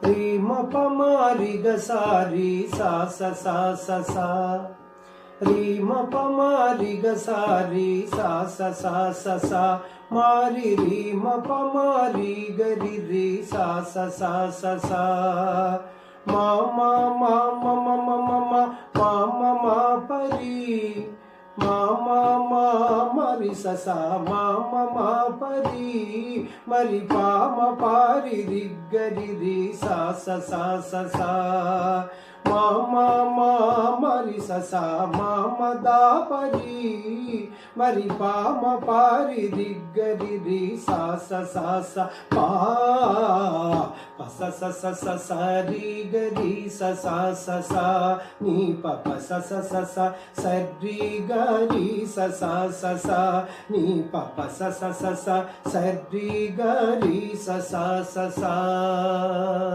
రి మ ప మ రి గ సా రి సా స సా స సా రి మ ప మ రి గ సా రి సా స సా స సా మా రి రి మ ప మ రి గ రి రి సా స సా స సా మా మా మా మ మ మ మ మ మా మ మా ప రి మా మా మా మరి స సా మా మ మా ప రి మరి పా మ పా రి రి గ రి రి సా స సా స సా మా మా మా మరి స సా మా మ దా ప రి మరి పా మ పా రి రి గ రి రి సా స సా స పా ప స స స స స రి గ రి స సా స సా ని ప ప స స స స స రి గ రి స సా స సా ని ప ప స స స స స రి గ రి స సా స సా